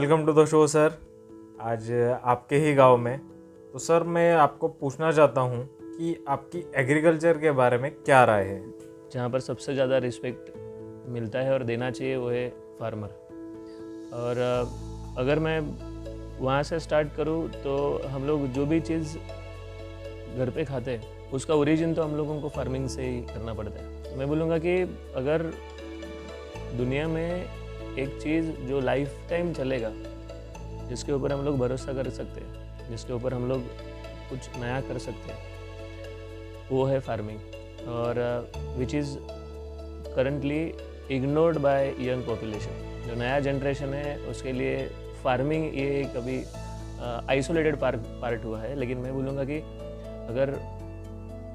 Welcome to the show sir. आज आपके ही गांव में। तो सर मैं आपको पूछना चाहता हूं कि आपकी एग्रीकल्चर के बारे में क्या राय है। जहाँ पर सबसे ज़्यादा रिस्पेक्ट मिलता है और देना चाहिए वो है फार्मर। और अगर मैं वहाँ से स्टार्ट करूँ तो हम लोग जो भी चीज़ घर पे खाते हैं उसका ओरिजिन तो हम लोगों को फार्मिंग से ही करना पड़ता है। तो मैं बोलूँगा कि अगर दुनिया में एक चीज़ जो लाइफ टाइम चलेगा, जिसके ऊपर हम लोग भरोसा कर सकते हैं, जिसके ऊपर हम लोग कुछ नया कर सकते हैं, वो है फार्मिंग। और which is currently ignored bye young population. जो नया जनरेशन है उसके लिए फार्मिंग ये कभी आइसोलेटेड पार्ट हुआ है। लेकिन मैं बोलूँगा कि अगर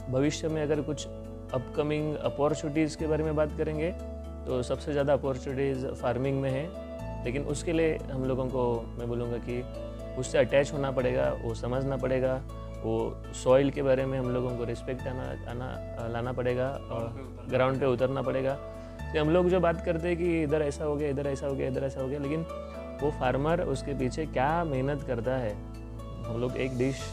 भविष्य में अगर कुछ अपकमिंग अपॉर्चुनिटीज़ के बारे में बात करेंगे तो सबसे ज़्यादा अपॉर्चुनिटीज़ फार्मिंग में है। लेकिन उसके लिए हम लोगों को मैं बोलूँगा कि उससे अटैच होना पड़ेगा, वो समझना पड़ेगा, वो सॉइल के बारे में हम लोगों को रिस्पेक्ट लाना पड़ेगा और ग्राउंड पे उतरना पड़ेगा। तो हम लोग जो बात करते हैं कि इधर ऐसा हो गया, इधर ऐसा हो गया, इधर ऐसा हो गया, लेकिन वो फार्मर उसके पीछे क्या मेहनत करता है। हम लोग एक डिश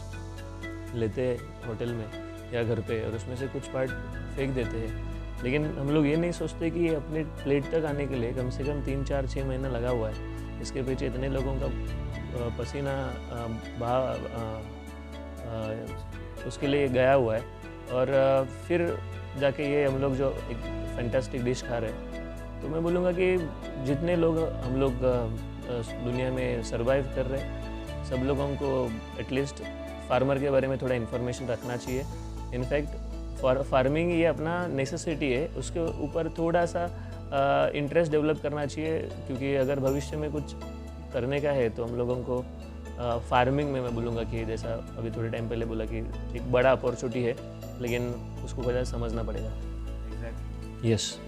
लेते हैं होटल में या घर पे और उसमें से कुछ पार्ट फेंक देते हैं, लेकिन हम लोग ये नहीं सोचते कि ये अपने प्लेट तक आने के लिए कम से कम 3-4-6 महीना लगा हुआ है। इसके पीछे इतने लोगों का पसीना उसके लिए गया हुआ है और फिर जाके ये हम लोग जो एक फैंटास्टिक डिश खा रहे हैं। तो मैं बोलूँगा कि जितने लोग हम लोग दुनिया में सर्वाइव कर रहे हैं, सब लोगों को एटलीस्ट फार्मर के बारे में थोड़ा इन्फॉर्मेशन रखना चाहिए। इनफैक्ट फार्मिंग ये अपना नेसेसिटी है, उसके ऊपर थोड़ा सा इंटरेस्ट डेवलप करना चाहिए, क्योंकि अगर भविष्य में कुछ करने का है तो हम लोगों को फार्मिंग में मैं बोलूँगा कि जैसा अभी थोड़े टाइम पहले बोला कि एक बड़ा अपॉर्चुनिटी है, लेकिन उसको पहले समझना पड़ेगा। एग्जैक्टली। यस।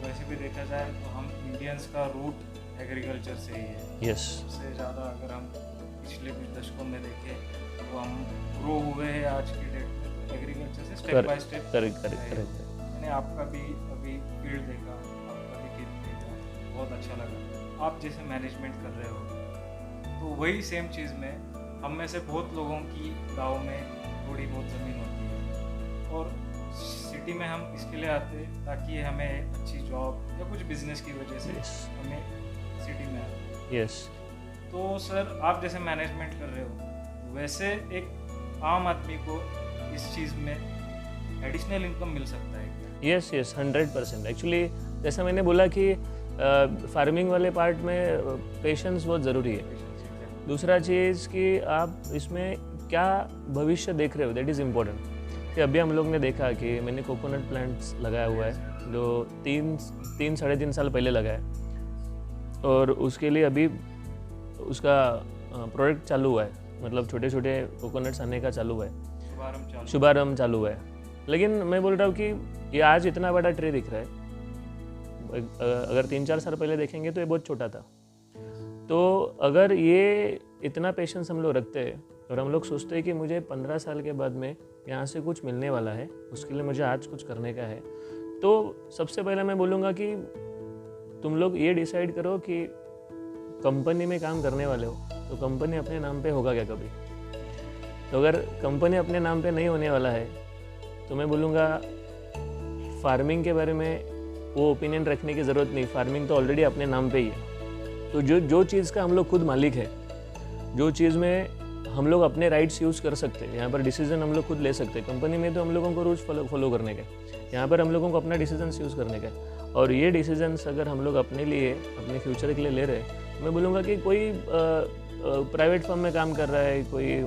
वैसे भी देखा जाए तो हम इंडियंस का रूट एग्रीकल्चर से ही है। यस। सबसे ज़्यादा अगर हम पिछले कुछ दशकों में देखें तो हम ग्रो हुए हैं आज की डेट में एग्रीकल्चर से स्टेप बाय स्टेप। करेक्ट। मैंने आपका भी अभी फील्ड देखा, आपका भी खेत देखा, बहुत अच्छा लगा। आप जैसे मैनेजमेंट कर रहे हो तो वही सेम चीज़ में हम में से बहुत लोगों की गांव में थोड़ी बहुत ज़मीन होती है और सिटी में हम इसके लिए आते हैं ताकि हमें अच्छी जॉब या कुछ बिजनेस की वजह से हमें सिटी में आते। यस। तो सर आप जैसे मैनेजमेंट कर रहे हो, वैसे एक आम आदमी को इस चीज़ में एडिशनल इनकम मिल सकता है क्या? यस 100%। एक्चुअली जैसा मैंने बोला कि फार्मिंग वाले पार्ट में पेशेंस बहुत ज़रूरी है। दूसरा चीज़ कि आप इसमें क्या भविष्य देख रहे हो, दैट इज़ इम्पोर्टेंट। कि अभी हम लोग ने देखा कि मैंने कोकोनट प्लांट्स लगाया हुआ है जो 3-3.5 साल पहले लगाया, और उसके लिए अभी उसका प्रोडक्ट चालू हुआ है, मतलब छोटे छोटे कोकोनट्स आने का चालू हुआ है, शुभारंभ चालू हुआ है। लेकिन मैं बोल रहा हूँ कि ये आज इतना बड़ा ट्री दिख रहा है, अगर 3-4 साल पहले देखेंगे तो ये बहुत छोटा था। तो अगर ये इतना पेशेंस हम लोग रखते हैं और हम लोग सोचते हैं कि मुझे 15 साल के बाद में यहाँ से कुछ मिलने वाला है, उसके लिए मुझे आज कुछ करने का है, तो सबसे पहले मैं बोलूँगा कि तुम लोग ये डिसाइड करो कि कंपनी में काम करने वाले हो तो कंपनी अपने नाम पे होगा क्या कभी। तो अगर कंपनी अपने नाम पे नहीं होने वाला है तो मैं बोलूँगा फार्मिंग के बारे में वो ओपिनियन रखने की ज़रूरत नहीं, फार्मिंग तो ऑलरेडी अपने नाम पे ही है। तो जो चीज़ का हम लोग खुद मालिक है, जो चीज़ में हम लोग अपने राइट्स यूज़ कर सकते हैं, यहाँ पर डिसीजन हम लोग खुद ले सकते हैं। कंपनी में तो हम लोगों को रूल्स फॉलो करने का, यहाँ पर हम लोगों को अपना डिसीजंस यूज़ करने का। और ये डिसीजंस अगर हम लोग अपने लिए, अपने फ्यूचर के लिए ले रहे हैं, मैं बोलूँगा कि कोई प्राइवेट फर्म में काम कर रहा है, कोई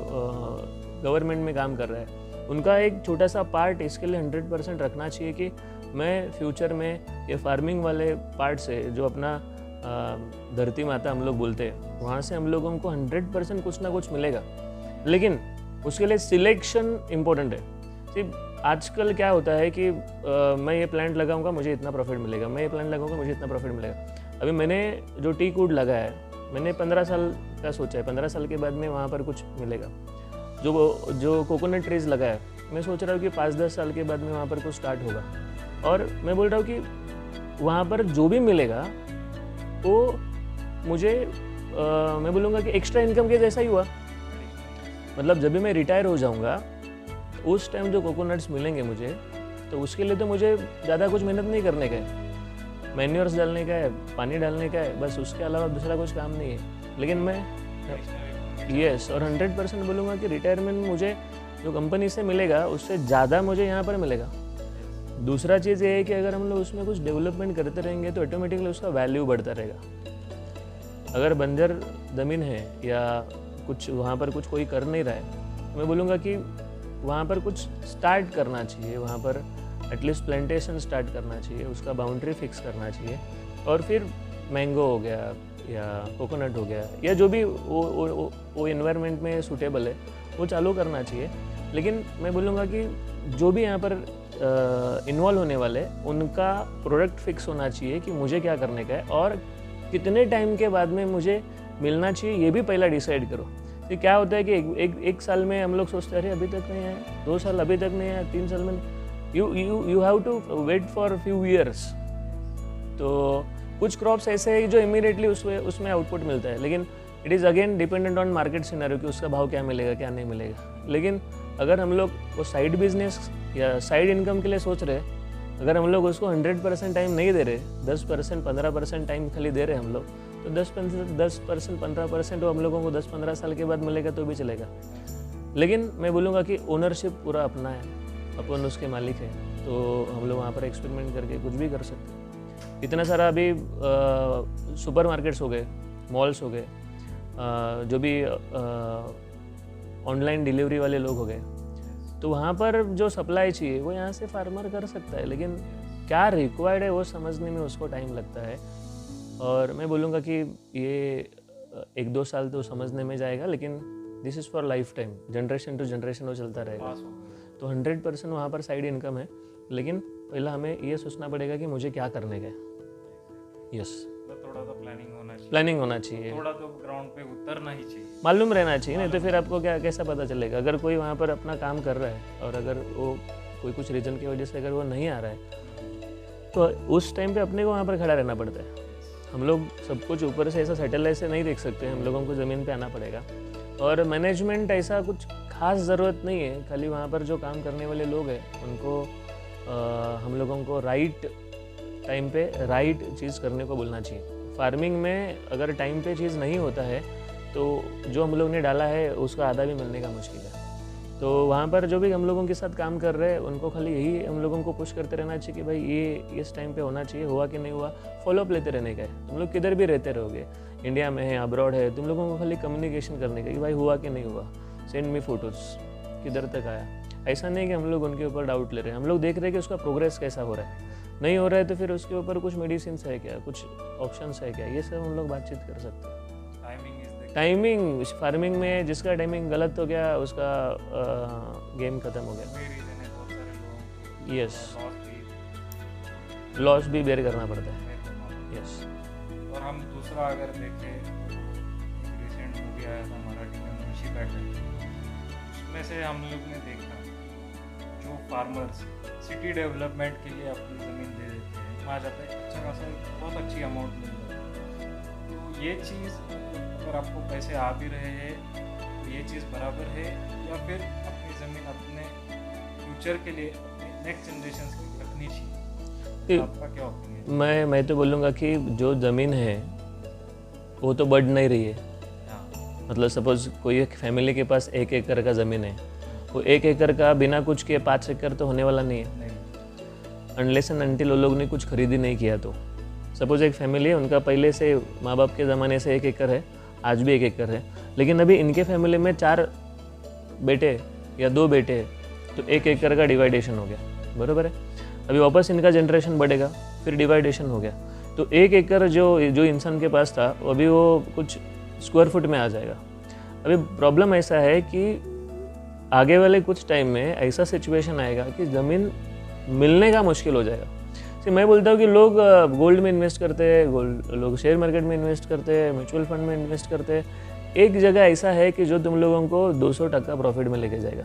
गवर्नमेंट में काम कर रहा है, उनका एक छोटा सा पार्ट इसके लिए 100% रखना चाहिए कि मैं फ्यूचर में ये फार्मिंग वाले पार्ट से, जो अपना धरती माता हम लोग बोलते हैं, वहाँ से हम लोगों को 100% कुछ ना कुछ मिलेगा। लेकिन उसके लिए सिलेक्शन इम्पोर्टेंट है। सिर्फ आजकल क्या होता है कि मैं ये प्लांट लगाऊंगा मुझे इतना प्रॉफिट मिलेगा, मैं ये प्लांट लगाऊंगा मुझे इतना प्रॉफिट मिलेगा। अभी मैंने जो टी वुड लगाया है, मैंने 15 साल का सोचा है, 15 साल के बाद में वहाँ पर कुछ मिलेगा। जो कोकोनट ट्रीज़ लगाया है, मैं सोच रहा हूँ कि 5-10 साल के बाद में वहाँ पर कुछ स्टार्ट होगा। और मैं बोल रहा हूँ कि वहाँ पर जो भी मिलेगा वो मुझे मैं बोलूँगा कि एक्स्ट्रा इनकम के जैसा ही हुआ। मतलब जब भी मैं रिटायर हो जाऊँगा उस टाइम जो कोकोनट्स मिलेंगे मुझे, तो उसके लिए तो मुझे ज़्यादा कुछ मेहनत नहीं करने का है, मैन्योर्स डालने का है, पानी डालने का है, बस उसके अलावा दूसरा कुछ काम नहीं है। लेकिन मैं यस और 100% बोलूँगा कि रिटायरमेंट मुझे जो कंपनी से मिलेगा उससे ज़्यादा मुझे यहाँ पर मिलेगा। दूसरा चीज़ ये है कि अगर हम लोग उसमें कुछ डेवलपमेंट करते रहेंगे तो ऑटोमेटिकली उसका वैल्यू बढ़ता रहेगा। अगर बंजर ज़मीन है या कुछ वहाँ पर कुछ कोई कर नहीं रहा है, मैं बोलूँगा कि वहाँ पर कुछ स्टार्ट करना चाहिए, वहाँ पर एटलीस्ट प्लांटेशन स्टार्ट करना चाहिए, उसका बाउंड्री फिक्स करना चाहिए और फिर मैंगो हो गया या कोकोनट हो गया या जो भी वो एनवायरनमेंट में सूटेबल है वो चालू करना चाहिए। लेकिन मैं बोलूँगा कि जो भी यहाँ पर इन्वॉल्व होने वाले उनका प्रोडक्ट फिक्स होना चाहिए कि मुझे क्या करने का है और कितने टाइम के बाद में मुझे मिलना चाहिए, ये भी पहला डिसाइड करो। तो क्या होता है कि एक साल में हम लोग सोचते हैं अरे अभी तक नहीं आया, 2 साल अभी तक नहीं आया, 3 साल में you have to wait for few years. तो कुछ क्रॉप्स ऐसे हैं जो इमीडिएटली उसमें आउटपुट मिलता है, लेकिन it is again dependent on market scenario कि उसका भाव क्या मिलेगा क्या नहीं मिलेगा। लेकिन अगर हम लोग वो साइड बिजनेस या साइड इनकम के लिए सोच रहे हैं, अगर हम लोग उसको 100% टाइम नहीं दे रहे, 10% 15% टाइम खाली दे रहे हम लोग, तो 10% 15% वो हम लोगों को 10-15 साल के बाद मिलेगा तो भी चलेगा। लेकिन मैं बोलूँगा कि ओनरशिप पूरा अपना है, अपन उसके मालिक है, तो हम लोग वहाँ पर एक्सपेरिमेंट करके कुछ भी कर सकते हैं। इतना सारा अभी सुपर मार्केट्स हो गए, मॉल्स हो गए, जो भी ऑनलाइन डिलीवरी वाले लोग हो गए, तो वहाँ पर जो सप्लाई चाहिए वो यहाँ से फार्मर कर सकता है, लेकिन क्या रिक्वायर्ड है वो समझने में उसको टाइम लगता है। और मैं बोलूँगा कि ये 1-2 साल तो समझने में जाएगा, लेकिन this is for life time, generation to generation वो चलता रहेगा। तो 100% वहाँ पर साइड इनकम है, लेकिन पहला हमें ये सोचना पड़ेगा कि मुझे क्या करने का है। यस, थोड़ा तो प्लानिंग होना चाहिए, थोड़ा तो ग्राउंड पे उतरना ही चाहिए, मालूम रहना चाहिए, नहीं तो फिर आपको कैसा पता चलेगा। अगर कोई वहाँ पर अपना काम कर रहा है और अगर वो कोई कुछ रीज़न की वजह से अगर वो नहीं आ रहा है, तो उस टाइम पे अपने को वहाँ पर खड़ा रहना पड़ता है। हम लोग सब कुछ ऊपर से ऐसा सैटेलाइट से नहीं देख सकते, हम लोगों को ज़मीन पे आना पड़ेगा। और मैनेजमेंट ऐसा कुछ खास ज़रूरत नहीं है, खाली वहाँ पर जो काम करने वाले लोग हैं उनको हम लोगों को राइट टाइम पे राइट चीज़ करने को बोलना चाहिए। फार्मिंग में अगर टाइम पे चीज़ नहीं होता है तो जो हम लोग ने डाला है उसका आधा भी मिलने का मुश्किल है। तो वहाँ पर जो भी हम लोगों के साथ काम कर रहे हैं उनको खाली यही हम लोगों को पुश करते रहना चाहिए कि भाई ये इस टाइम पे होना चाहिए, हुआ कि नहीं हुआ, फॉलोअप लेते रहने का है। तुम लोग किधर भी रहते रहोगे, इंडिया में है अब्रॉड है, तुम लोगों को खाली कम्युनिकेशन करने का कि भाई हुआ कि नहीं हुआ, सेंड मी फोटोज़, किधर तक आया। ऐसा नहीं कि हम लोग उनके ऊपर डाउट ले रहे हैं, हम लोग देख रहे हैं कि उसका प्रोग्रेस कैसा हो रहा है। नहीं हो रहा है तो फिर उसके ऊपर कुछ मेडिसिन है क्या, कुछ ऑप्शंस है क्या, ये सब हम लोग बातचीत कर सकते हैं। टाइमिंग फार्मिंग में जिसका टाइमिंग गलत हो गया उसका गेम खत्म हो गया। यस, लॉस भी बेयर करना पड़ता है। यस, और हम दूसरा अगर देखें, रिसेंट मूवी आया था मराठी में मुंशी पैटर्न, उसमें से हम लोग ने देखा जो फार्मर्स सिटी डेवलपमेंट के लिए अपनी ज़मीन दे देते हैं, वहाँ जाता है अच्छा खासा बहुत अच्छी अमाउंट मिल जाता है। तो ये चीज़ अगर आपको पैसे आ भी रहे हैं तो ये चीज़ बराबर है, या फिर अपनी ज़मीन अपने फ्यूचर के लिए अपने नेक्स्ट जनरेशन के लिए रखनी चाहिए? आपका क्या ओपिनियन? मैं तो बोलूँगा कि जो ज़मीन है वो तो बढ़ नहीं रही है। मतलब सपोज़ कोई एक फैमिली के पास 1 एकड़ का ज़मीन है, वो 1 एकड़ का बिना कुछ किए 5 एकड़ तो होने वाला नहीं है, अनलेस एंड अनटिल वो लोग ने कुछ खरीदी नहीं किया। तो सपोज़ एक फैमिली है, उनका पहले से माँ बाप के ज़माने से 1 एकड़ है, आज भी 1 एकड़ है, लेकिन अभी इनके फैमिली में 4 बेटे या 2 बेटे, तो 1 एकड़ का डिवाइडेशन हो गया, बराबर है। अभी वापस इनका जनरेशन बढ़ेगा, फिर डिवाइडेशन हो गया, तो 1 एकड़ जो इंसान के पास था अभी वो कुछ स्क्वायर फुट में आ जाएगा। अभी प्रॉब्लम ऐसा है कि आगे वाले कुछ टाइम में ऐसा सिचुएशन आएगा कि ज़मीन मिलने का मुश्किल हो जाएगा। मैं बोलता हूँ कि लोग गोल्ड में इन्वेस्ट करते हैं, लोग शेयर मार्केट में इन्वेस्ट करते हैं, म्यूचुअल फंड में इन्वेस्ट करते हैं। एक जगह ऐसा है कि जो तुम लोगों को 200% प्रॉफिट में लेके जाएगा,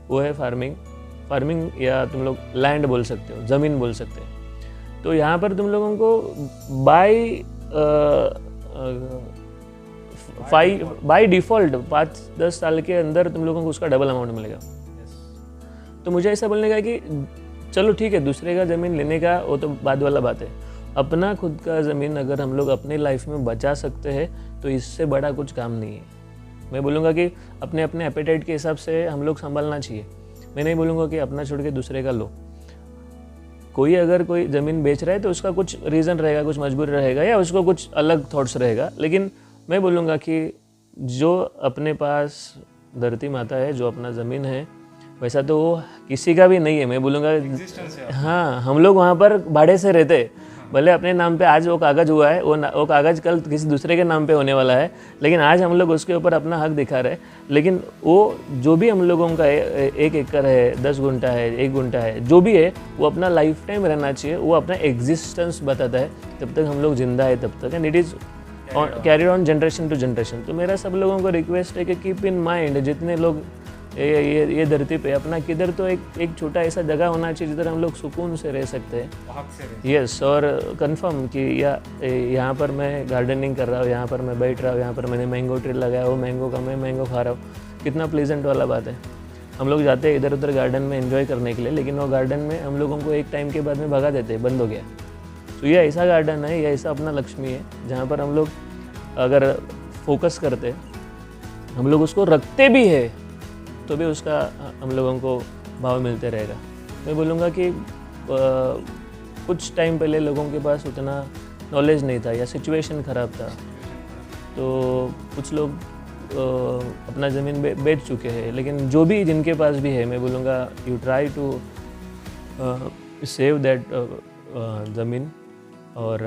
वो है फार्मिंग या तुम लोग लैंड बोल सकते हो, ज़मीन बोल सकते हो। तो यहाँ पर तुम लोगों को बाय बाई डिफ़ॉल्ट 5-10 साल के अंदर तुम लोगों को उसका डबल अमाउंट मिलेगा। तो मुझे ऐसा बोलने का कि चलो ठीक है, दूसरे का ज़मीन लेने का वो तो बाद वाला बात है, अपना खुद का ज़मीन अगर हम लोग अपनी लाइफ में बचा सकते हैं तो इससे बड़ा कुछ काम नहीं है। मैं बोलूँगा कि अपने अपने एपेटाइट के हिसाब से हम लोग संभालना चाहिए। मैं नहीं बोलूँगा कि अपना छोड़ के दूसरे का लो। कोई अगर कोई ज़मीन बेच रहा है तो उसका कुछ रीज़न रहेगा, कुछ मजबूरी रहेगा या उसको कुछ अलग थॉट्स रहेगा, लेकिन मैं बोलूँगा कि जो अपने पास धरती माता है, जो अपना ज़मीन है, वैसा तो वो किसी का भी नहीं है। मैं बोलूँगा हाँ, हम लोग वहाँ पर भाड़े से रहते हैं, भले अपने नाम पे आज वो कागज़ हुआ है, वो कागज़ कल किसी दूसरे के नाम पे होने वाला है, लेकिन आज हम लोग उसके ऊपर अपना हक दिखा रहे हैं। लेकिन वो जो भी हम लोगों का 1 एकड़ है, 10 गुंठा है, 1 गुंठा है, जो भी है वो अपना लाइफ टाइम रहना चाहिए। वो अपना एग्जिस्टेंस बताता है, तब तक हम लोग जिंदा है तब तक, and it is carry on generation to generation. तो मेरा सब लोगों को रिक्वेस्ट है कि कीप इन माइंड, जितने लोग ये धरती पे अपना किधर तो एक छोटा ऐसा जगह होना चाहिए जिधर हम लोग सुकून से रह सकते हैं। यस, और कंफर्म कि यहाँ पर मैं गार्डनिंग कर रहा हूँ, यहाँ पर मैं बैठ रहा हूँ, यहाँ पर मैंने मैंगो ट्री लगाया, वो मैंगो का मैं मैंगो खा रहा हूँ, कितना प्लेजेंट वाला बात है। हम लोग जाते हैं इधर उधर गार्डन में एंजॉय करने के लिए, लेकिन वो गार्डन में हम लोगों को एक टाइम के बाद में भगा देते हैं, बंद हो गया। तो ये ऐसा गार्डन है, ये ऐसा अपना लक्ष्मी है जहाँ पर हम लोग अगर फोकस करते, हम लोग उसको रखते भी है तो भी उसका हम लोगों को भाव मिलते रहेगा। मैं बोलूँगा कि कुछ टाइम पहले लोगों के पास उतना नॉलेज नहीं था या सिचुएशन ख़राब था, तो कुछ लोग अपना ज़मीन बेच चुके हैं। लेकिन जो भी जिनके पास भी है, मैं बोलूँगा you try to save that ज़मीन, और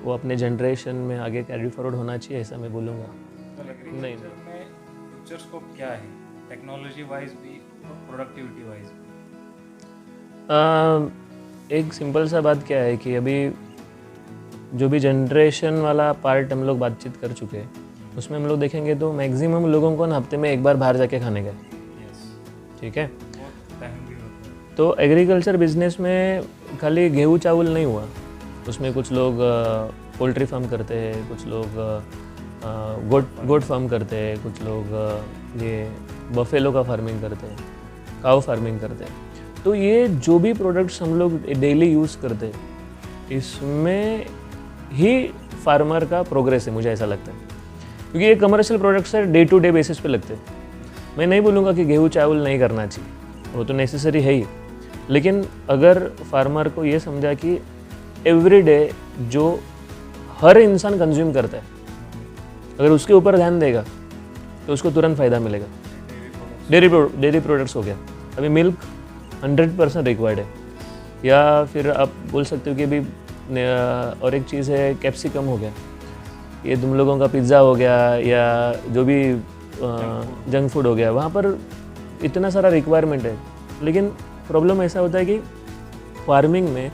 वो अपने जनरेशन में आगे कैरी फॉरवर्ड होना चाहिए, ऐसा मैं बोलूँगा। नहीं, फ्यूचर स्कोप क्या है टेक्नोलॉजी वाइज भी और प्रोडक्टिविटी वाइज भी? एक सिंपल सा बात क्या है कि अभी जो भी जनरेशन वाला पार्ट हम लोग बातचीत कर चुके हैं, उसमें हम लोग देखेंगे तो मैक्सिमम लोगों को ना हफ्ते में एक बार बाहर जाके खाने गए। ठीक है, तो एग्रीकल्चर बिजनेस में खाली गेहूँ चावल नहीं हुआ, उसमें कुछ लोग पोल्ट्री फार्म करते हैं, कुछ लोग गोट फार्म करते हैं, कुछ लोग ये बफेलो का फार्मिंग करते हैं, काऊ फार्मिंग करते हैं। तो ये जो भी प्रोडक्ट्स हम लोग डेली यूज़ करते हैं, इसमें ही फार्मर का प्रोग्रेस है, मुझे ऐसा लगता है, क्योंकि ये कमर्शियल प्रोडक्ट्स है, डे टू डे बेसिस पे लगते हैं। मैं नहीं बोलूँगा कि गेहूँ चावल नहीं करना चाहिए, वो तो नेसेसरी है ही, लेकिन अगर फार्मर को ये समझा कि एवरीडे जो हर इंसान कंज्यूम करता है, अगर उसके ऊपर ध्यान देगा तो उसको तुरंत फ़ायदा मिलेगा। डेयरी प्रोडक्ट्स हो गया, अभी मिल्क 100% रिक्वायर्ड है, या फिर आप बोल सकते हो कि अभी और एक चीज़ है कैप्सिकम हो गया, ये तुम लोगों का पिज़्ज़ा हो गया, या जो भी जंक फूड हो गया, वहाँ पर इतना सारा रिक्वायरमेंट है। लेकिन प्रॉब्लम ऐसा होता है कि फार्मिंग में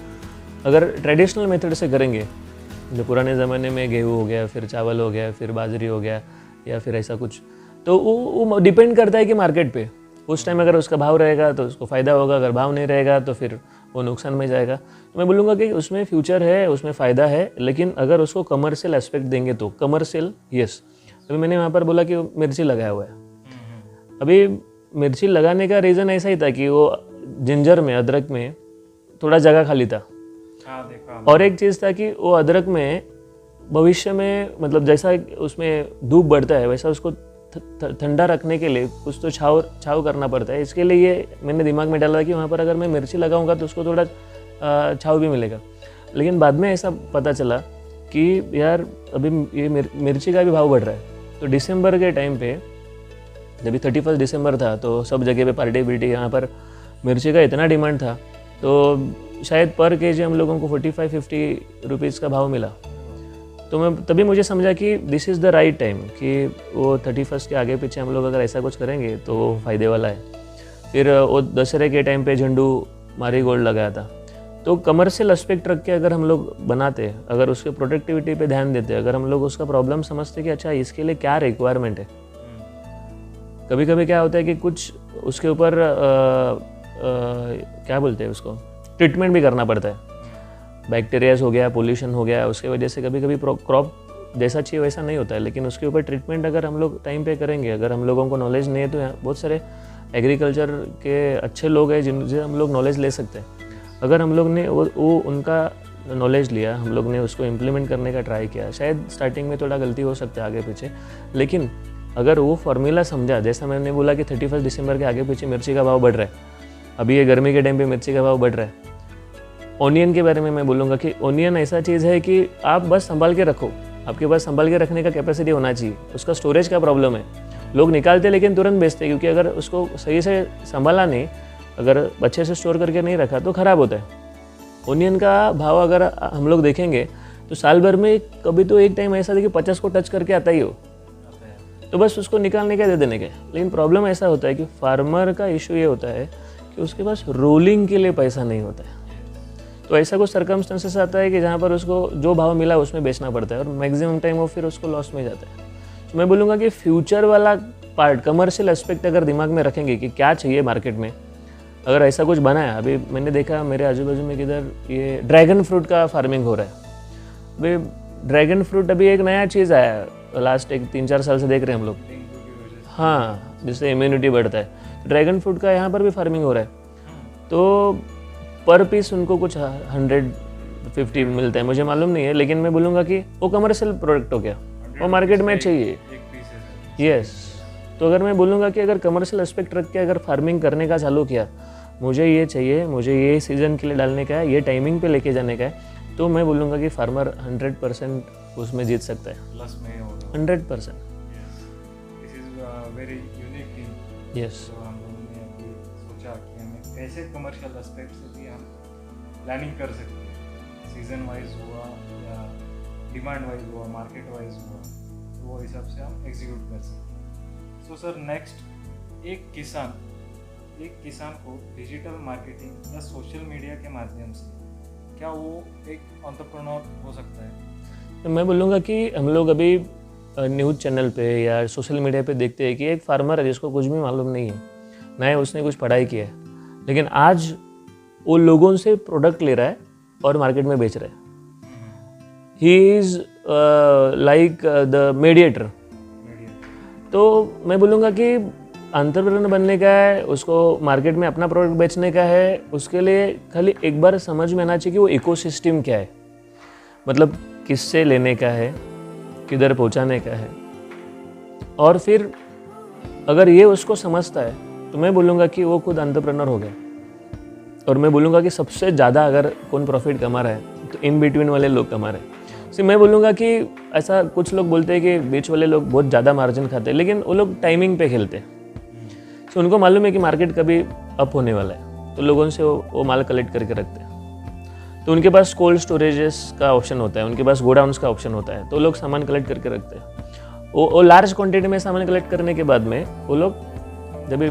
अगर ट्रेडिशनल मेथड से करेंगे, जो पुराने ज़माने में गेहूँ हो गया, फिर चावल हो गया, फिर बाजरी हो गया, या फिर ऐसा कुछ, तो वो डिपेंड करता है कि मार्केट पे उस टाइम अगर उसका भाव रहेगा तो उसको फ़ायदा होगा, अगर भाव नहीं रहेगा तो फिर वो नुकसान में जाएगा। तो मैं बोलूँगा कि उसमें फ्यूचर है, उसमें फ़ायदा है, लेकिन अगर उसको कमर्शियल एस्पेक्ट देंगे तो कमर्शियल, यस। अभी मैंने वहाँ पर बोला कि मिर्ची लगाया हुआ है, अभी मिर्ची लगाने का रीज़न ऐसा ही था कि वो जिंजर में, अदरक में थोड़ा जगह खाली था, और एक चीज़ था कि वो अदरक में भविष्य में, मतलब जैसा उसमें धूप बढ़ता है वैसा उसको ठंडा रखने के लिए कुछ तो छाव करना पड़ता है। इसके लिए ये मैंने दिमाग में डाला कि वहाँ पर अगर मैं मिर्ची लगाऊंगा तो उसको थोड़ा छाव भी मिलेगा। लेकिन बाद में ऐसा पता चला कि यार अभी ये मिर्ची का भी भाव बढ़ रहा है। तो दिसंबर के टाइम पे, जब 31 दिसंबर था, तो सब जगह पे पार्टी बिल्टी, यहाँ पर मिर्ची का इतना डिमांड था, तो शायद पर केजी हम लोगों को 45-50 रुपीज़ का भाव मिला। तो मैं तभी मुझे समझा कि this is the right time, कि वो 31 के आगे पीछे हम लोग अगर ऐसा कुछ करेंगे तो वो फ़ायदे वाला है। फिर वो दशहरे के टाइम पे झंडू मारीगोल्ड लगाया था। तो कमर्शियल एस्पेक्ट रख के अगर हम लोग बनाते, अगर उसके प्रोडक्टिविटी पे ध्यान देते, अगर हम लोग उसका प्रॉब्लम समझते कि अच्छा इसके लिए क्या रिक्वायरमेंट है। कभी कभी क्या होता है कि कुछ उसके ऊपर क्या बोलते हैं उसको, ट्रीटमेंट भी करना पड़ता है। बैक्टीरियाज हो गया, पोल्यूशन हो गया, उसके वजह से कभी कभी क्रॉप जैसा चाहिए वैसा नहीं होता है, लेकिन उसके ऊपर ट्रीटमेंट अगर हम लोग टाइम पे करेंगे, अगर हम लोगों को नॉलेज नहीं है तो यहाँ बहुत सारे एग्रीकल्चर के अच्छे लोग हैं जिनसे हम लोग नॉलेज ले सकते हैं। अगर हम लोग ने वो उनका नॉलेज लिया, हम लोग ने उसको इम्प्लीमेंट करने का ट्राई किया, शायद स्टार्टिंग में थोड़ा गलती हो सकता है आगे पीछे, लेकिन अगर वो फार्मूला समझा, जैसा मैंने बोला कि 31 दिसंबर के आगे पीछे मिर्ची का भाव बढ़ रहा है, अभी ये गर्मी के टाइम पे मिर्ची का भाव बढ़ रहा है। ऑनियन के बारे में मैं बोलूँगा कि ऑनियन ऐसा चीज़ है कि आप बस संभाल के रखो, आपके पास संभाल के रखने का कैपेसिटी होना चाहिए। उसका स्टोरेज का प्रॉब्लम है, लोग निकालते लेकिन तुरंत बेचते, क्योंकि अगर उसको सही से संभाला नहीं, अगर अच्छे से स्टोर करके नहीं रखा तो ख़राब होता है। ऑनियन का भाव अगर हम लोग देखेंगे तो साल भर में कभी तो एक टाइम ऐसा था कि 50 को टच करके आता ही हो, तो बस उसको निकालने का दे देने का। लेकिन प्रॉब्लम ऐसा होता है कि फार्मर का इशू ये होता है कि उसके पास रोलिंग के लिए पैसा नहीं होता है। तो ऐसा कुछ सर्कमस्टेंसेस आता है कि जहाँ पर उसको जो भाव मिला उसमें बेचना पड़ता है और मैक्सिमम टाइम वो फिर उसको लॉस में जाता है। तो मैं बोलूँगा कि फ्यूचर वाला पार्ट, कमर्शियल एस्पेक्ट अगर दिमाग में रखेंगे कि क्या चाहिए मार्केट में, अगर ऐसा कुछ बना है, अभी मैंने देखा मेरे आजू बाजू में किधर ये ड्रैगन फ्रूट का फार्मिंग हो रहा है। अभी ड्रैगन फ्रूट अभी एक नया चीज़ आया है, लास्ट 3-4 साल से देख रहे हैं हम लोग। हाँ, जिससे इम्यूनिटी बढ़ता है। ड्रैगन फ्रूट का यहाँ पर भी फार्मिंग हो रहा है, तो पर पीस उनको कुछ 150 मिलता है, मुझे मालूम नहीं है, लेकिन मैं बोलूँगा कि वो कमर्शियल प्रोडक्ट हो गया, वो मार्केट में चाहिए। यस, तो अगर मैं बोलूँगा कि अगर कमर्शियल एस्पेक्ट रख के अगर फार्मिंग करने का चालू किया, मुझे ये चाहिए, मुझे ये सीज़न के लिए डालने का है, ये टाइमिंग पे लेके जाने का है, तो मैं बोलूँगा कि फार्मर 100% उसमें जीत सकता है। प्लस में होगा 100%। This is very unique thing. Yes, तो हम लोगों ने अभी सोचा कि हमें ऐसे कमर्शियल एस्पेक्ट से भी हम प्लानिंग कर सकते हैं, सीजन वाइज हुआ या डिमांड वाइज हुआ, मार्केट वाइज हुआ, तो वो हिसाब से हम एग्जीक्यूट कर सकते हैं। सो सर, नेक्स्ट एक किसान को डिजिटल मार्केटिंग या सोशल मीडिया के माध्यम से क्या वो एक एंटरप्रेन्योर हो सकता है? तो मैं बोलूँगा कि हम लोग अभी न्यूज़ चैनल पे या सोशल मीडिया पे देखते हैं कि एक फार्मर है जिसको कुछ भी मालूम नहीं है, ना ही उसने कुछ पढ़ाई किया है, लेकिन आज वो लोगों से प्रोडक्ट ले रहा है और मार्केट में बेच रहा है। He is like the mediator. तो मैं बोलूँगा कि एंटरप्रेन्योर बनने का है, उसको मार्केट में अपना प्रोडक्ट बेचने का है, उसके लिए खाली एक बार समझ में आना चाहिए कि वो इकोसिस्टम क्या है, मतलब किससे लेने का है, किधर पहुंचाने का है, और फिर अगर ये उसको समझता है तो मैं बोलूँगा कि वो खुद एंटरप्रेन्योर हो गया। और मैं बोलूँगा कि सबसे ज़्यादा अगर कौन प्रॉफिट कमा रहा है तो इन बिटवीन वाले लोग कमा रहे हैं। मैं बोलूँगा कि ऐसा कुछ लोग बोलते हैं कि बीच वाले लोग बहुत ज़्यादा मार्जिन खाते हैं, लेकिन वो लोग टाइमिंग पे खेलते हैं। तो उनको मालूम है कि मार्केट कभी अप होने वाला है, तो लोगों से वो माल कलेक्ट करके रखते हैं। तो उनके पास कोल्ड स्टोरेजेस का ऑप्शन होता है, उनके पास गोडाउन्स का ऑप्शन होता है, तो लोग सामान कलेक्ट करके रखते हैं। वो लार्ज क्वांटिटी में सामान कलेक्ट करने के बाद में वो लोग जब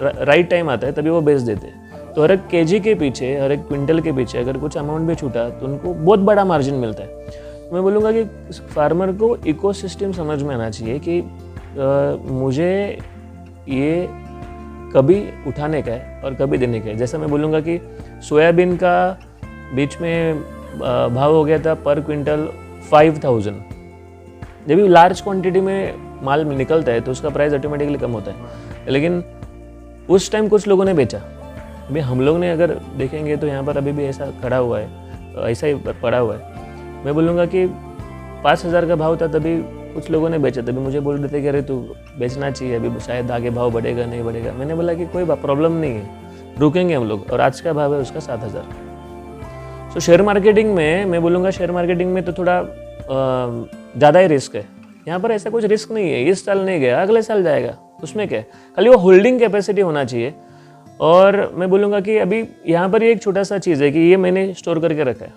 राइट टाइम आता है तभी वो बेच देते हैं। तो हर एक केजी के पीछे, हर एक क्विंटल के पीछे अगर कुछ अमाउंट भी छूटा तो उनको बहुत बड़ा मार्जिन मिलता है। मैं बोलूँगा कि फार्मर को इकोसिस्टम समझ में आना चाहिए कि मुझे ये कभी उठाने का है और कभी देने का है। जैसा मैं बोलूँगा कि सोयाबीन का बीच में भाव हो गया था पर क्विंटल 5000। जब भी लार्ज क्वांटिटी में माल निकलता है तो उसका प्राइस ऑटोमेटिकली कम होता है, लेकिन उस टाइम कुछ लोगों ने बेचा। अभी हम लोग ने अगर देखेंगे तो यहाँ पर अभी भी ऐसा खड़ा हुआ है, ऐसा ही पड़ा हुआ है। मैं बोलूँगा कि 5000 का भाव था तभी कुछ लोगों ने बेचा, तभी मुझे बोल रहे थे कि अरे तू बेचना चाहिए, अभी शायद आगे भाव बढ़ेगा नहीं बढ़ेगा। मैंने बोला कि कोई प्रॉब्लम नहीं है, रुकेंगे हम लोग, और आज का भाव है उसका 7000। तो शेयर मार्केटिंग में मैं बोलूँगा, शेयर मार्केटिंग में तो थोड़ा ज़्यादा ही रिस्क है। यहाँ पर ऐसा कुछ रिस्क नहीं है, इस साल नहीं गया अगले साल जाएगा, उसमें क्या है, खाली वो होल्डिंग कैपेसिटी होना चाहिए। और मैं बोलूँगा कि अभी यहाँ पर ये एक छोटा सा चीज़ है कि ये मैंने स्टोर करके रखा है।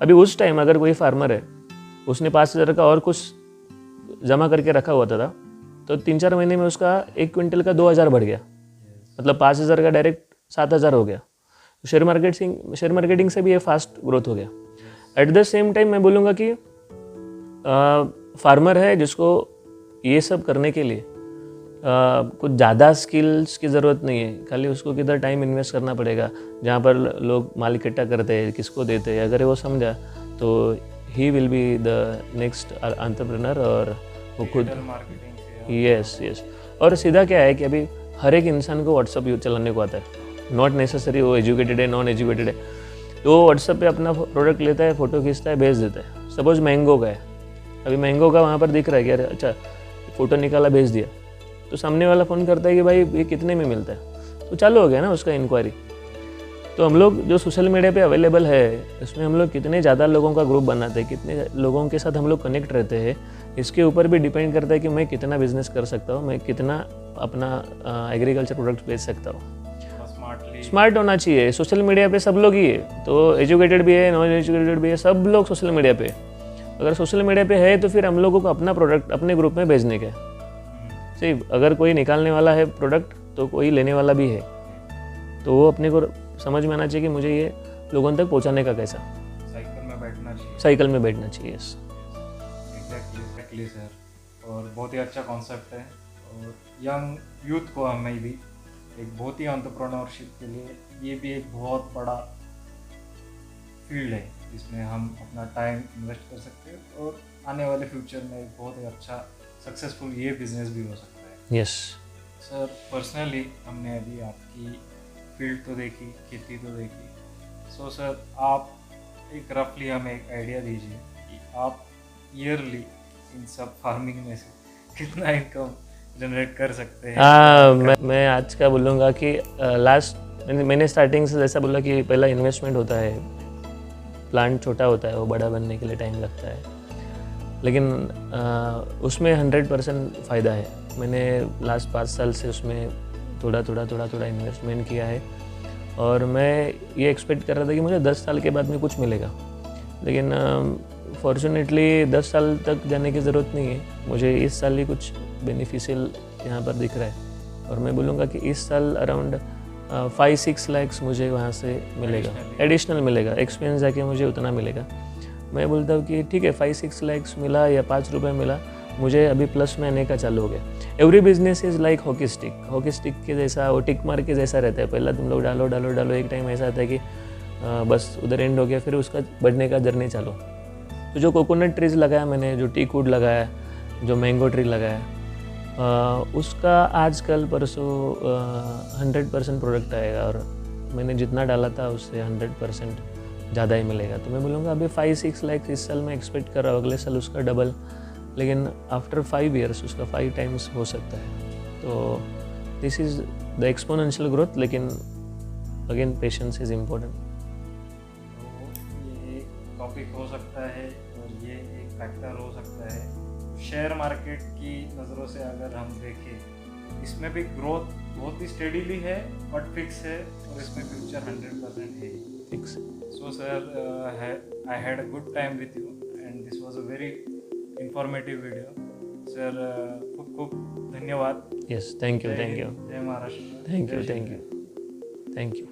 अभी उस टाइम अगर कोई फार्मर है, उसने 5000 का और कुछ जमा करके रखा हुआ था तो 3-4 महीने में उसका 1 क्विंटल का 2000 बढ़ गया, मतलब 5000 का डायरेक्ट 7000 हो गया। शेयर मार्केटिंग से भी ये फास्ट ग्रोथ हो गया। एट द सेम टाइम मैं बोलूँगा कि फार्मर है जिसको ये सब करने के लिए कुछ ज़्यादा स्किल्स की ज़रूरत नहीं है, खाली उसको किधर टाइम इन्वेस्ट करना पड़ेगा, जहाँ पर लोग माल इकट्ठा करते हैं, किसको देते हैं, अगर वो समझा तो he will be the next entrepreneur और वो खुद डिजिटल मार्केटिंग से यस यस। और सीधा क्या है कि अभी हर एक इंसान को व्हाट्सअप चलाने को आता है, नॉट नेसेसरी वो एजुकेटेड है नॉन एजुकेटेड है, तो वो व्हाट्सअप पे अपना प्रोडक्ट लेता है, फ़ोटो खींचता है, भेज देता है। सपोज मैंगो का है, अभी मैंगो का वहाँ पर दिख रहा है कि अरे अच्छा फ़ोटो निकाला भेज दिया, तो सामने वाला फ़ोन करता है कि भाई ये कितने में मिलता है, तो चालू हो गया ना उसका इंक्वायरी। तो हम लोग जो सोशल मीडिया पे अवेलेबल है, इसमें हम लोग कितने ज़्यादा लोगों का ग्रुप बनाते हैं, कितने लोगों के साथ हम लोग कनेक्ट रहते हैं, इसके ऊपर भी डिपेंड करता है कि मैं कितना बिजनेस कर सकता हूँ, मैं कितना अपना एग्रीकल्चर प्रोडक्ट बेच सकता हूँ। स्मार्टली स्मार्ट होना चाहिए। सोशल मीडिया पे सब लोग ही है, तो एजुकेटेड भी है नॉन एजुकेटेड भी है, सब लोग सोशल मीडिया पे। अगर सोशल मीडिया पे है तो फिर हम लोगों को अपना प्रोडक्ट अपने ग्रुप में भेजने का है। सही, अगर कोई निकालने वाला है प्रोडक्ट तो कोई लेने वाला भी है, तो वो अपने को समझ में आना चाहिए कि मुझे ये लोगों तक पहुंचाने का कैसा। साइकिल में बैठना चाहिए। साइकिल में बैठना चाहिए। यस एग्जैक्टली सर, और बहुत ही अच्छा कॉन्सेप्ट है, और यंग यूथ को हमें भी एक बहुत ही एंटरप्रेन्योरशिप के लिए ये भी एक बहुत बड़ा फील्ड है जिसमें हम अपना टाइम इन्वेस्ट कर सकते हैं, और आने वाले फ्यूचर में एक बहुत ही अच्छा सक्सेसफुल ये बिजनेस भी हो सकता है। यस सर, पर्सनली हमने अभी आपकी फील्ड तो देखी, खेती तो देखी, सो सर आप एक रफली हमें एक आइडिया दीजिए कि आप ईयरली इन सब फार्मिंग में से कितना इनकम जनरेट कर सकते हैं। मैं आज का बोलूँगा कि लास्ट मैंने स्टार्टिंग से जैसा बोला कि पहला इन्वेस्टमेंट होता है, प्लांट छोटा होता है, वो बड़ा बनने के लिए टाइम लगता है, लेकिन उसमें 100% फ़ायदा है। मैंने लास्ट 5 साल से उसमें थोड़ा इन्वेस्टमेंट किया है, और मैं ये एक्सपेक्ट कर रहा था कि मुझे 10 साल के बाद में कुछ मिलेगा, लेकिन फॉर्चुनेटली 10 साल तक जाने की ज़रूरत नहीं है। मुझे इस साल ही कुछ बेनिफिशियल यहाँ पर दिख रहा है, और मैं बोलूँगा कि इस साल अराउंड 5-6 लाख मुझे वहाँ से मिलेगा, एडिशनल मिलेगा, एक्सपीरियंस जाके मुझे उतना मिलेगा। मैं बोलता हूँ कि ठीक है 5-6 लाख मिला या 5 रुपये मिला, मुझे अभी प्लस में आने का चालू हो गया। Every business is like hockey stick के जैसा, वो टिक मार के जैसा रहता है। पहला तुम लोग डालो, एक टाइम ऐसा आता है कि बस उधर एंड हो गया, फिर उसका बढ़ने का जर्नी चालू। तो जो कोकोनट ट्रीज लगाया मैंने, जो टीक वुड लगाया, जो मैंगो ट्री लगाया, उसका आजकल परसों 100% प्रोडक्ट आएगा, और मैंने जितना डाला था उससे 100% ज़्यादा ही मिलेगा। तो मैं बोलूँगा अभी 5-6 लाख इस साल मैं एक्सपेक्ट कर रहा हूँ, अगले साल उसका डबल, लेकिन आफ्टर 5 ईयर्स उसका 5 टाइम्स हो सकता है। तो this is the exponential growth, लेकिन अगेन पेशेंस इज़ इम्पोर्टेंट। तो ये एक टॉपिक हो सकता है, और ये एक फैक्टर हो सकता है। शेयर मार्केट की नज़रों से अगर हम देखें, इसमें भी ग्रोथ बहुत ही स्टेडीली है, बट फिक्स है, और इसमें फ्यूचर 100% है fix. So sir, I had a good time with you, and this was a very informative video. Sir, खूब खूब धन्यवाद। Yes, thank you. जय महाराष्ट्र। Thank you.